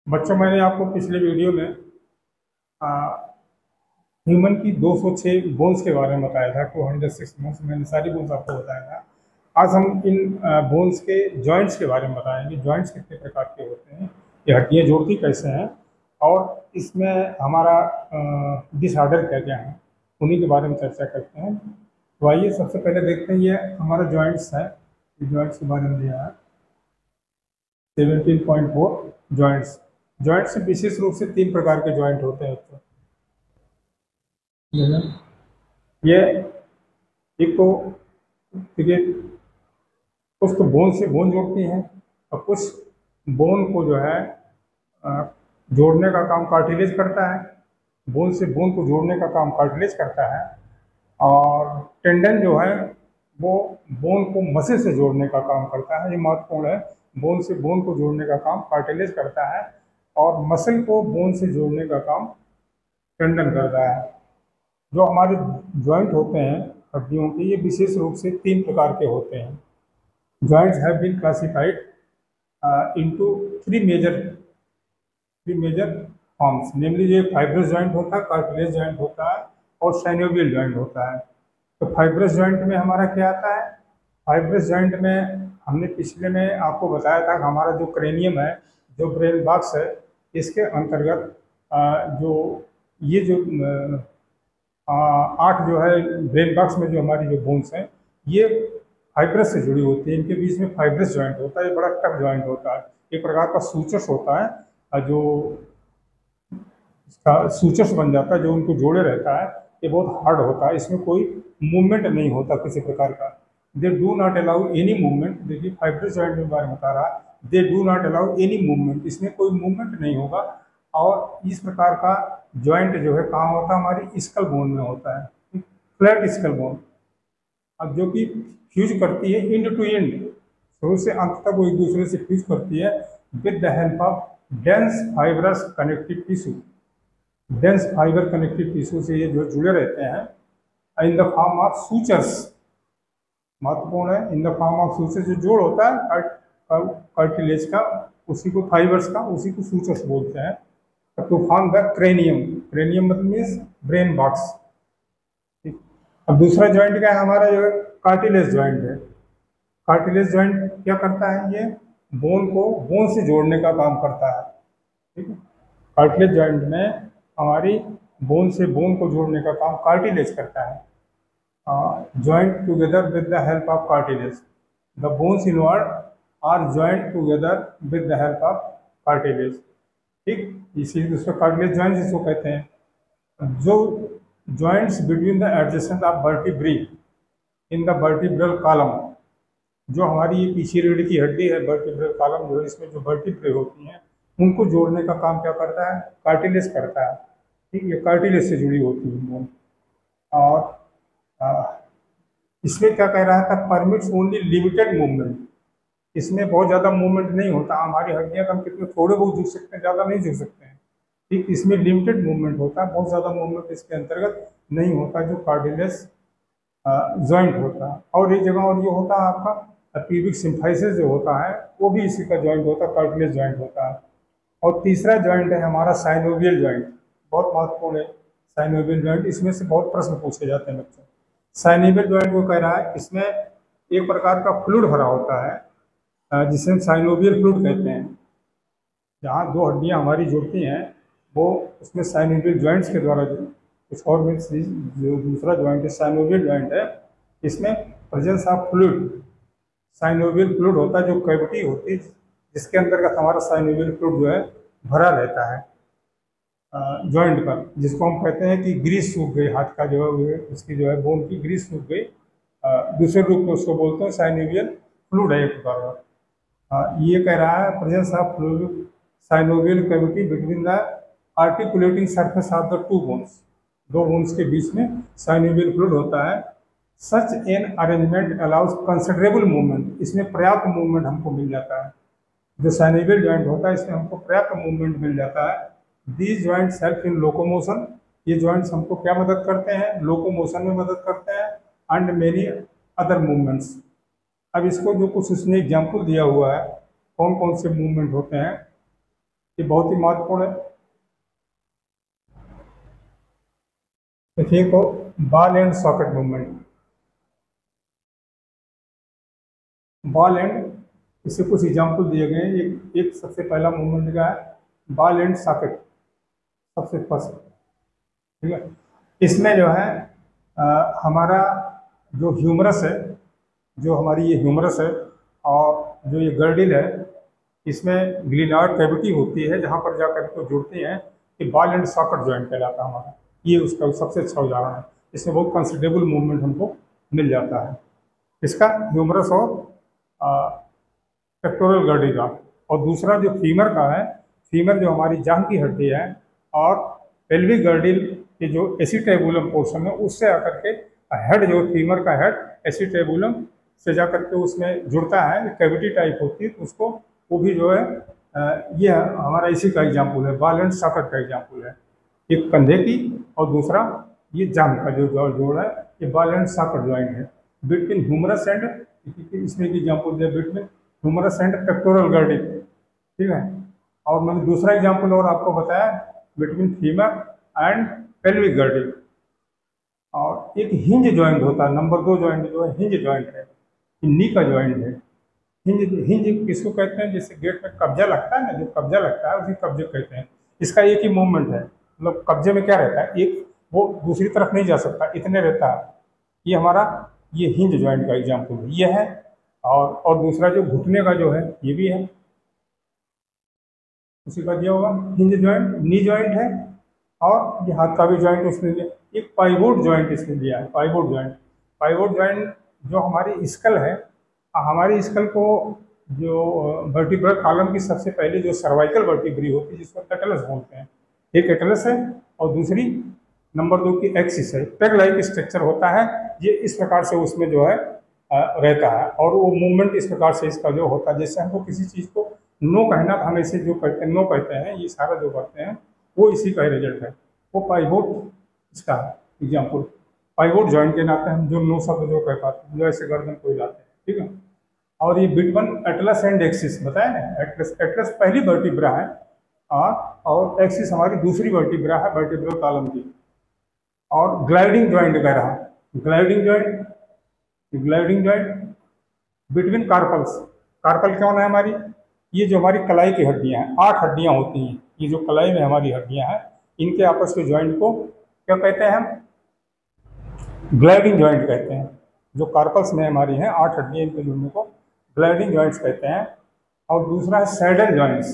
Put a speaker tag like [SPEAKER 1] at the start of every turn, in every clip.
[SPEAKER 1] बच्चों, मैंने आपको पिछले वीडियो में ह्यूमन की 206 बोन्स के बारे में बताया था। 206 बोन्स, मैंने सारी बोन्स आपको बताया था। आज हम इन बोन्स के जॉइंट्स के बारे में बताएंगे। जॉइंट्स कितने प्रकार के होते हैं, ये हड्डियाँ जोड़ती कैसे हैं, और इसमें हमारा डिसऑर्डर क्या क्या है, उन्हीं के बारे में चर्चा करते हैं। तो आइए सबसे पहले देखते हैं, ये हमारा जॉइंट्स है। ये जॉइंट्स के बारे में दिया है 17.4 जॉइंट्स। जॉइंट्स विशेष रूप से 3 प्रकार के जॉइंट होते हैं। ये एक तो देखिए, कुछ तो बोन से बोन जोड़ती हैं, और कुछ बोन को जो है अ, जोड़ने का काम कार्टिलेज करता है। बोन से बोन को जोड़ने का काम कार्टिलेज करता है। और टेंडन जो है वो बोन को मसल से जोड़ने का काम करता है। ये महत्वपूर्ण है। बोन से बोन को जोड़ने का काम कार्टिलेज करता है, और मसल को बोन से जोड़ने का काम टेंडन करता है। जो हमारे जॉइंट होते हैं हड्डियों के, ये विशेष रूप से 3 प्रकार के होते हैं। Joints have been classified into three major forms, namely ये फाइब्रस जॉइंट होता है, कार्टिलेज जॉइंट होता है, और साइनोवियल जॉइंट होता है। तो फाइब्रस जॉइंट में हमारा क्या आता है? फाइब्रस जॉइंट में हमने पिछले में आपको बताया था कि हमारा जो क्रेनियम है, जो ब्रेन बॉक्स है, इसके अंतर्गत जो ये जो 8 जो है ब्रेन बॉक्स में जो हमारी जो बोन्स हैं, ये फाइब्रस से जुड़ी होती है। इनके बीच में फाइब्रस जॉइंट होता है। ये बड़ा टफ जॉइंट होता है, एक प्रकार का सूचस होता है, जो इसका सूचस बन जाता है, जो उनको जोड़े रहता है। ये बहुत हार्ड होता है, इसमें कोई मूवमेंट नहीं होता किसी प्रकार का। They do not allow any movement. देखिए, फाइब्रस जॉइंट के बारे में बता रहा, they do not allow any movement, इसमें कोई मूवमेंट नहीं होगा। और इस प्रकार का जॉइंट जो है कहाँ होता है? हमारी स्कल बोन में होता है, फ्लैट स्कल बोन। अब जो कि फ्यूज करती है एंड टू एंड, शुरू से अंत तक वो एक दूसरे से फ्यूज करती है with the help of dense fibrous connective tissue. Dense fibre connective tissue से ये जो जुड़े रहते हैं in the form of sutures. महत्वपूर्ण है, in the form of sutures. जो जोड़ होता है कार्टिलेज का, उसी को फाइबर्स का, उसी को सूचर्स बोलते हैं। To form the cranium. Cranium मतलब मीन्स ब्रेन बॉक्स। अब दूसरा जॉइंट क्या है हमारा? जो कार्टिलेज जॉइंट है। कार्टिलेज जॉइंट क्या करता है? ये बोन को बोन से जोड़ने का काम करता है। ठीक है, कार्टिलेज जॉइंट में हमारी बोन से बोन को जोड़ने का काम कार्टिलेज करता है। Joint together with the help of cartilage. The bones inward are joint together with the help of cartilage. ठीक, इसी उसको कार्टिलेज जॉइंट जिसको कहते हैं। जो joints between the adjacent of vertebrae in the vertebral column, जो हमारी ये पीछे रीढ़ की हड्डी है, वर्टिब्रल कॉलम जो है, इसमें जो वर्टिब्रे होती हैं, उनको जोड़ने का काम क्या करता है? कार्टिलेज करता है। ठीक, ये कार्टिलेज से जुड़ी होती है बोन। और इसमें क्या कह रहा था? Permits only limited movement. इसमें बहुत ज़्यादा मूवमेंट नहीं होता। हमारी हड्डियाँ हम कितने थोड़े बहुत झुक सकते हैं, ज़्यादा नहीं झुक सकते हैं। ठीक, इसमें लिमिटेड मूवमेंट होता है, बहुत ज़्यादा मूवमेंट इसके अंतर्गत नहीं होता, जो कार्टिलेज जॉइंट होता है। और एक जगह और ये होता है आपका प्यूबिक सिम्फाइसिस जो होता है, वो भी इसी का जॉइंट होता है, कार्टिलेज जॉइंट होता है। और तीसरा जॉइंट है हमारा साइनोवियल जॉइंट, बहुत महत्वपूर्ण है साइनोवियल जॉइंट। इसमें से बहुत प्रश्न पूछे जाते हैं बच्चों। साइनोवियल जॉइंट को कह रहा है, इसमें एक प्रकार का फ्लूइड भरा होता है, जिसे हम साइनोवियल फ्लूइड कहते हैं। जहाँ 2 हड्डियाँ हमारी जुड़ती हैं, वो उसमें साइनोवियल जॉइंट्स के द्वारा कुछ और में जो दूसरा जॉइंट है साइनोवियल जॉइंट है, इसमें presence of fluid, synovial fluid होता है, जो कैविटी होती है जिसके अंतर्गत हमारा साइनोवियल फ्लूइड जो है भरा रहता है जॉइंट पर, जिसको हम कहते हैं कि ग्रीस सूख गई, हाथ का जो है उसकी जो है बोन की ग्रीस सूख गई। दूसरे रूप में उसको बोलते हैं साइनोवियल फ्लूइड है एक प्रकार का। ये कह रहा है presence of fluid synovial cavity between the articulating surface of the 2 bones. 2 bones के बीच में साइनोवियल फ्लूइड होता है। Such an arrangement allows considerable movement. इसमें पर्याप्त मूवमेंट हमको मिल जाता है। जो साइनोवियल जॉइंट होता है, इसमें हमको पर्याप्त मूवमेंट मिल जाता है। These joints help in locomotion. ये जॉइंट्स हमको क्या मदद करते हैं? लोकोमोशन में मदद करते हैं, एंड मेनी अदर मूवमेंट्स। अब इसको जो कुछ उसने एग्जाम्पल दिया हुआ है, कौन कौन से मूवमेंट होते हैं, ये बहुत ही महत्वपूर्ण है। देखिए तो ball and socket movement, ball and, इससे कुछ एग्जाम्पल दिए गए हैं। एक सबसे पहला मूवमेंट का है बॉल एंड सॉकेट, सबसे फर्स्ट, ठीक है। इसमें जो है हमारा जो ह्यूमरस है, जो हमारी ये ह्यूमरस है और जो ये गर्डिल है, इसमें ग्लिनार्ड कैविटी होती है जहाँ पर जाकर इसको जुड़ते हैं, कि बॉल एंड सॉकेट जॉइंट कहलाता है हमारा। ये उसका सबसे अच्छा उदाहरण है। इसमें बहुत कंसिडरेबल मूवमेंट हमको मिल जाता है इसका, ह्यूमरस और पेक्टोरल गर्डी का। और दूसरा जो फीमर का है, फीमर जो हमारी जांघ की हड्डी है, और पेल्विक गर्डिल के जो एसिटेबुलम पोर्शन है उससे आकर के हेड, जो फीमर का हेड एसिटेबुलम से जाकर के उसमें जुड़ता है, कैविटी टाइप होती है, तो उसको वो भी जो है ये हमारा इसी का एग्जाम्पल है, बॉल एंड सॉकेट का एग्जाम्पल है। एक कंधे की और दूसरा ये जांघ का जो जोड़ है, ये बॉल एंड सॉकेट ज्वाइंट है बिटवीन ह्यूमरस एंड, इसमें भी एग्जाम्पल दिया between humerus and pectoral girdle, ठीक है। और मैंने दूसरा एग्जाम्पल और आपको बताया between femur and pelvic girdle. और एक हिंज ज्वाइंट होता है, नंबर 2 ज्वाइंट जो है हिंज ज्वाइंट है, नी का ज्वाइंट है। हिंज, हिंज किसको कहते हैं, जैसे गेट में कब्जा लगता है ना, जो कब्जा लगता है उसी कब्जे कहते हैं। इसका एक ही मूवमेंट है, मतलब कब्जे में क्या रहता है, एक वो दूसरी तरफ नहीं जा सकता, इतने रहता है। ये हमारा ये हिंज ज्वाइंट का एग्जाम्पल है, ये है। और दूसरा जो घुटने का जो है ये भी है, उसी का दिया होगा हिंज ज्वाइंट, नी ज्वाइंट है। और ये हाथ का भी ज्वाइंट उसने दिया। एक पाइवोट ज्वाइंट इसने दिया है, पाइवोट ज्वाइंट। पाइवोट ज्वाइंट जो हमारी स्कल है, हमारी स्कल को जो वर्टिब्रल कॉलम की सबसे पहले जो सर्वाइकल वर्टिब्री होती है जिसको एटलस बोलते हैं, एक एटलस है और दूसरी नंबर 2 की एक्सिस है। पेग लाइक स्ट्रक्चर होता है, ये इस प्रकार से उसमें जो है रहता है। और वो मूवमेंट इस प्रकार से इसका जो होता है, जैसे हमको किसी चीज़ को नो कहना था, हम इसे जो कहते हैं नो कहते हैं, ये सारा जो करते हैं वो इसी का रिजल्ट है। वो पाइवोट इसका एग्जाम्पल, पाइवोट ज्वाइंट के नाते हम जो नो शब्द जो कह पाते हैं, जो ऐसे गर्दन को हिलाते हैं, ठीक है। और ये बिटवन एटलस एंड एक्सिस बताया ना, एटलस, एटलस पहली वर्टिब्रा है और एक्सिस हमारी दूसरी वर्टिब्रा है वर्टिब्रल कॉलम की। और ग्लाइडिंग ज्वाइंट कह रहा है, gliding joint, gliding joint between carpals. Carpal कौन है हमारी, ये जो हमारी कलाई की हड्डियां हैं, 8 हड्डियां होती हैं, ये जो कलाई में हमारी हड्डियां हैं, इनके आपस के ज्वाइंट को क्या कहते हैं हम, ग्लाइडिंग ज्वाइंट कहते हैं। जो कार्पल्स में हमारी हैं 8 हड्डियां, इनके जुड़ने को ग्लाइडिंग ज्वाइंट्स कहते हैं। और दूसरा है सैडल ज्वाइंट्स।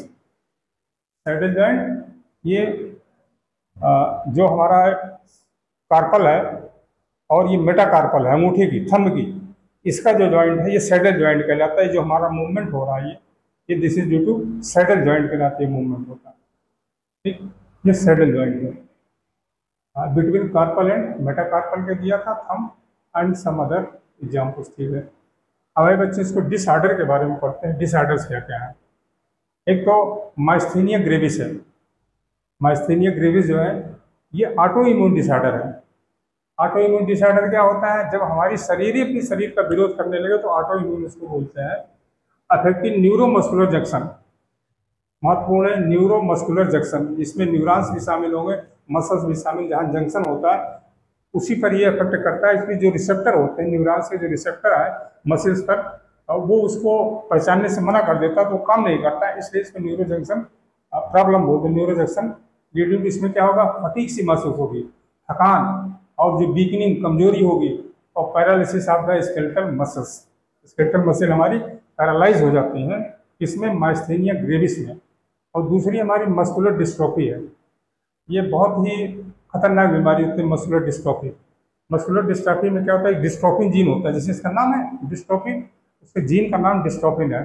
[SPEAKER 1] सैडल ज्वाइंट ये जो हमारा कार्पल है और ये मेटाकार्पल है अंगूठे की, थंब की, इसका जो ज्वाइंट है ये सैडल ज्वाइंट कहलाता है। जो हमारा मूवमेंट हो रहा है ये this is due to saddle joint के नाते मूवमेंट होता है, ठीक। ये सैडल ज्वाइंट है बिटवीन कार्पल एंड मेटाकार्पल के दिया था, thumb and some other examples, ठीक है। अब भाई बच्चे इसको डिसऑर्डर के बारे में पढ़ते हैं, डिसऑर्डर्स क्या क्या है। एक तो माइस्थेनिया ग्रेविस है। माइस्थेनिया ग्रेविस जो है ये ऑटो इम्यून डिसऑर्डर है। ऑटो इम्यून डिसऑर्डर क्या होता है, जब हमारी शरीर ही अपनी शरीर का विरोध करने लगे तो ऑटो इम्यून इसको बोलते हैं। अफेक्टिंग न्यूरोमस्कुलर जंक्शन, महत्वपूर्ण है न्यूरोमस्कुलर जंक्शन, इसमें न्यूरॉन्स भी शामिल होंगे, मसल्स भी शामिल, जहाँ जंक्शन होता है उसी पर ये अफेक्ट करता है। इसमें जो रिसेप्टर होते हैं, न्यूरॉन्स के जो रिसेप्टर है मसल्स पर, वो उसको पहचानने से मना कर देता है, तो वो काम नहीं करता है, इसलिए इसमें न्यूरो जंक्शन प्रॉब्लम बोलते हैं। न्यूरो जंक्शन लीडिंग, इसमें क्या होगा, फटीग सी महसूस होगी, थकान, और जो वीकनिंग, कमजोरी होगी, और paralysis of the skeletal muscles, skeletal muscle हमारी पैरालाइज हो जाती हैं, इसमें माइस्थेनिया ग्रेविस में। और दूसरी हमारी मस्कुलर डिस्ट्रोफी है, ये बहुत ही खतरनाक बीमारी होती है मस्कुलर डिस्ट्रोफी। मस्कुलर डिस्ट्रोफी में क्या होता है, डिस्ट्रोफिन जीन होता है, जैसे इसका नाम है डिस्ट्रोफिन, उसके जीन का नाम डिस्ट्रोफिन है।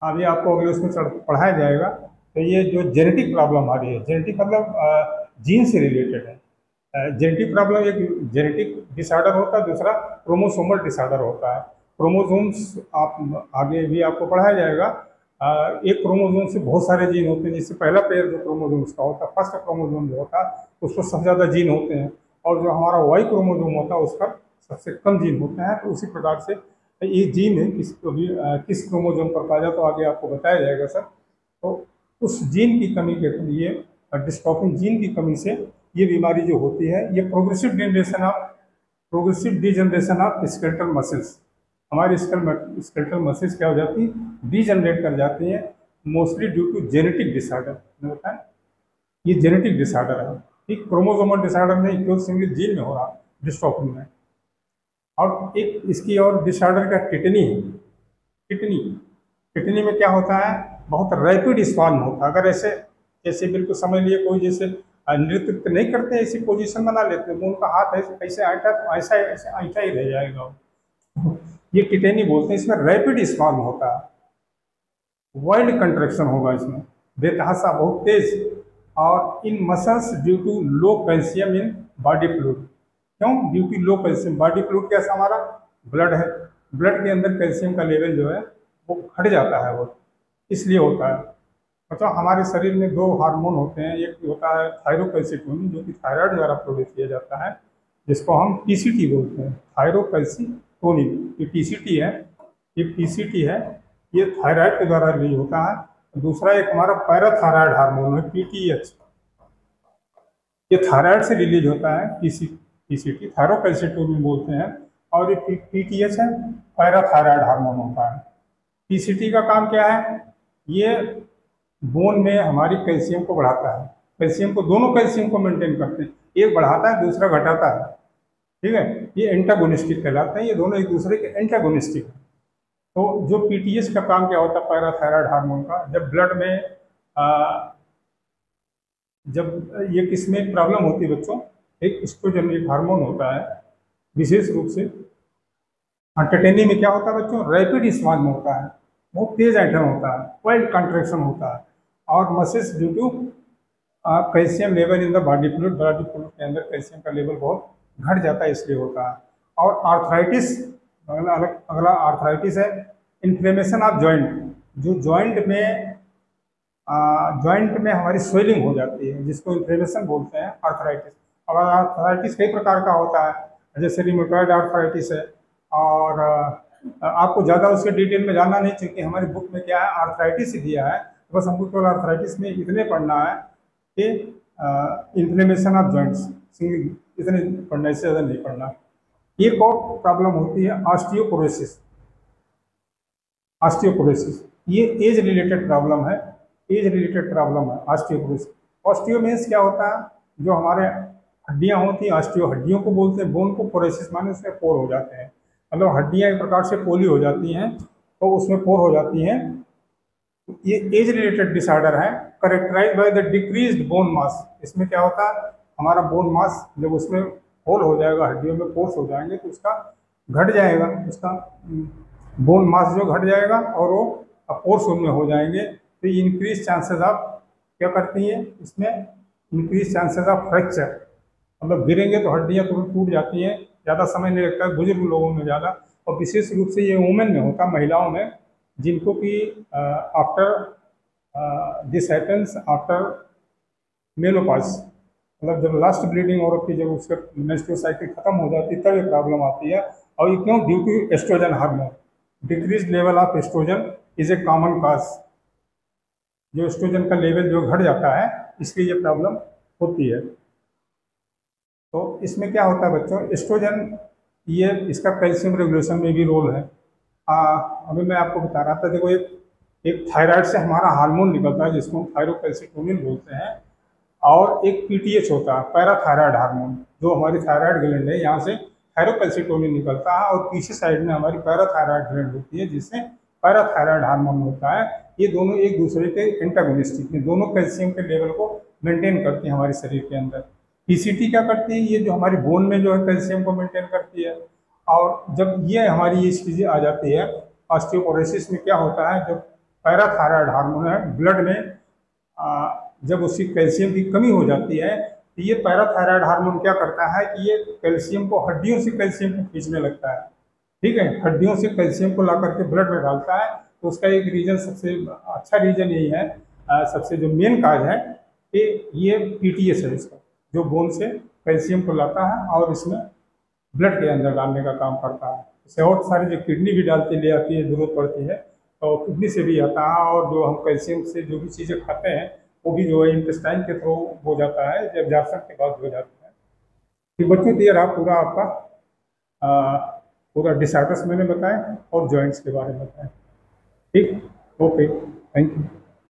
[SPEAKER 1] अभी आपको अगले उसमें पढ़ाया जाएगा। तो ये जो जेनेटिक प्रॉब्लम आ रही है, जेनेटिक मतलब जीन से रिलेटेड है। जेनेटिक प्रॉब्लम एक जेनेटिक डिसऑर्डर होता है, दूसरा क्रोमोसोमल डिसऑर्डर होता है। क्रोमोसोम्स आप आगे भी आपको पढ़ाया जाएगा। एक क्रोमोसोम से बहुत सारे जीन होते हैं, जिससे पहला पेयर जो क्रोमोसोम्स का होता है, फर्स्ट क्रोमोसोम जो होता है, उसमें सबसे ज़्यादा जीन होते हैं, और जो हमारा वाई क्रोमोसोम होता है उस पर सबसे कम जीन होते हैं। तो उसी प्रकार से ये जीन है किस क्रोमोसोम पर पाया जाए, तो आगे आपको बताया जाएगा सर। तो उस जीन की कमी के लिए, डिस्ट्रोफिन जीन की कमी से ये बीमारी जो होती है, ये progressive degeneration of skeletal muscles, हमारी स्केलेटल मसल्स क्या हो जाती है, डिजनरेट कर जाती हैं, mostly due to genetic disorder. बताएं, ये जेनेटिक डिसऑर्डर है, एक क्रोमोसोमल डिसऑर्डर नहीं, केवल सिंगल जीन में हो रहा डिस्ट्रोफिन में। और एक इसकी और डिसऑर्डर का टिटनी है। टिटनी टिटनी में क्या होता है, बहुत रैपिड स्पाज्म होता है। अगर ऐसे जैसे बिल्कुल समझ लिए कोई जैसे नृत्य नहीं करते, ऐसी पोजीशन बना लेते हैं, वो उनका हाथ ऐसे ऐसे आटा तो ऐसा ऐसे ऐसा ही रह जाएगा। ये टिटेनी बोलते हैं। इसमें रैपिड स्पाज्म होता है, वाइल्ड कंट्रैक्शन होगा इसमें, बेतहाशा बहुत तेज। और इन muscles due to low calcium in body fluid. क्यों? Due to low calcium. Body fluid कैसा, हमारा ब्लड है, ब्लड के अंदर कैल्शियम का लेवल जो है वो घट जाता है, वो इसलिए होता है। मतलब हमारे शरीर में दो हार्मोन होते हैं, एक होता है थायरोकैल्सिटोनिन जो कि थायराइड द्वारा प्रोड्यूस किया जाता है, जिसको हम टीसीटी बोलते हैं, थायरोकैल्सिटोनिन। ये टीसीटी है, ये टीसीटी है, ये थायराइड के द्वारा रिलीज होता है। दूसरा एक हमारा पैराथायराइड हार्मोन है, पीटीएच, ये थायराइड से रिलीज होता है। टीसीटी थायरोकैल्सिटोनिन बोलते हैं, और ये पीटीएच है, पैराथायराइड हार्मोन होता है। टीसीटी का काम क्या है, ये बोन में हमारी कैल्शियम को बढ़ाता है, कैल्शियम को, दोनों कैल्शियम को मेंटेन करते हैं, एक बढ़ाता है दूसरा घटाता है, ठीक है। ये एंटागोनिस्टिक कहलाते हैं, ये दोनों एक दूसरे के एंटागोनिस्टिक हैं। तो जो पीटीएच का काम क्या होता है, पैराथायराइड हार्मोन का, जब ब्लड में जब ये किसमें प्रॉब्लम होती है बच्चों, एक एस्ट्रोजन एक हार्मोन होता है विशेष रूप से। टिटेनी में क्या होता है बच्चों, रैपिड स्पाज्म होता है, बहुत तेज ऐंठन होता है, वाइल्ड कंट्रैक्शन होता है, और muscles due to calcium level in the body fluid के अंदर कैल्शियम का लेवल बहुत घट जाता है, इसलिए होता है। और आर्थराइटिस, अगला आर्थराइटिस है, इन्फ्लेमेशन ऑफ जॉइंट, जो जॉइंट में हमारी स्वेलिंग हो जाती है, जिसको इन्फ्लेमेशन बोलते हैं, आर्थराइटिस। और आर्थराइटिस कई प्रकार का होता है, जैसे रिमोटॉइड आर्थराइटिस है, और आपको ज़्यादा उसके डिटेल में जानना नहीं, क्योंकि हमारी बुक में क्या है, आर्थराइटिस ही दिया है, तो बस हमको केवल आर्थराइटिस में इतने पढ़ना है कि इन्फ्लेमेशन ऑफ जॉइंट्स, इतने पढ़ना, इससे ज़्यादा नहीं पढ़ना। एक और प्रॉब्लम होती है ऑस्टियोपोरोसिस। ऑस्टियोपोरोसिस ये एज रिलेटेड प्रॉब्लम है, एज रिलेटेड प्रॉब्लम है ऑस्टियोपोरोसिस। ऑस्टियो मीन्स क्या होता है, जो हमारे हड्डियाँ होती हैं, ऑस्टियो हड्डियों को बोलते हैं, बोन को पोरोसिस माने उसमें पोर हो जाते हैं, मतलब हड्डियाँ एक प्रकार से पोली हो जाती हैं, तो उसमें पोर हो जाती हैं। ये एज रिलेटेड डिसऑर्डर है, characterise by the decreased bone mass. इसमें क्या होता है, हमारा बोन मास जब उसमें होल हो जाएगा, हड्डियों में पोर्स हो जाएंगे, तो उसका घट जाएगा, उसका बोन मास जो घट जाएगा, और वो पोर्स उनमें हो जाएंगे, तो इंक्रीज चांसेस ऑफ, क्या करती हैं इसमें, इंक्रीज चांसेस ऑफ फ्रैक्चर, मतलब गिरेंगे तो हड्डियाँ तुरंत टूट जाती हैं, ज़्यादा समय नहीं लगता है, बुजुर्ग लोगों में ज़्यादा, और विशेष रूप से ये वुमेन में होता, महिलाओं में, जिनको कि after this happens after menopause, मतलब जब लास्ट ब्लीडिंग औरत की जब उसका मेंस्ट्रुअल साइकिल खत्म हो जाती है, तब ये प्रॉब्लम आती है। और ये क्यों, due to oestrogen hormone, decrease level of oestrogen is a common cause. जो एस्ट्रोजन का लेवल जो घट जाता है, इसलिए ये प्रॉब्लम होती है। तो इसमें क्या होता है बच्चों, एस्ट्रोजन ये इसका कैल्शियम रेगुलेशन में भी रोल है। अभी मैं आपको बता रहा था, देखो एक थायराइड से हमारा हार्मोन निकलता है, जिसको हम थायरोकैल्सिटोनिन बोलते हैं, और एक पीटीएच होता है, पैराथायराइड हार्मोन, जो हमारी थायराइड ग्लैंड है, यहाँ से थायरोकैल्सिटोनिन निकलता है, और पीछे साइड में हमारी पैराथायराइड ग्लैंड होती है, जिससे पैराथायराइड हार्मोन होता है। ये दोनों एक दूसरे के एंटागोनिस्टिक हैं, दोनों कैल्शियम के लेवल को मेंटेन करती हैं हमारे शरीर के अंदर। पीसीटी क्या करती है, ये जो हमारी बोन में जो है कैल्शियम को मेंटेन करती है। और जब ये हमारी ये चीज़ें आ जाती है, ऑस्टियोपोरोसिस में क्या होता है, जब पैराथायराइड हार्मोन है ब्लड में, जब उसकी कैल्शियम की कमी हो जाती है, तो ये पैराथायराइड हार्मोन क्या करता है कि ये कैल्शियम को, हड्डियों से कैल्शियम को खींचने लगता है, ठीक है, हड्डियों से कैल्शियम को ला करके ब्लड में डालता है। तो उसका एक रीजन, सबसे अच्छा रीजन यही है, सबसे जो मेन काज है कि ये पीटीएस है इसका, जो बोन से कैल्शियम को लाता है और इसमें ब्लड के अंदर डालने का काम करता है। इसे और सारी जो किडनी भी डालती ले आती है, जरूरत पड़ती है, और किडनी से भी आता है, और जो हम कैल्शियम से जो भी चीज़ें खाते हैं वो भी जो है इंटेस्टाइन के थ्रू हो जाता है, जब एब्जॉर्प्शन के बाद हो जाता है। फिर बच्चों तो ये रहा पूरा आपका आ, पूरा डिसऑर्डर्स मैंने बताया और जॉइंट्स के बारे में बताया। ठीक, ओके, थैंक यू।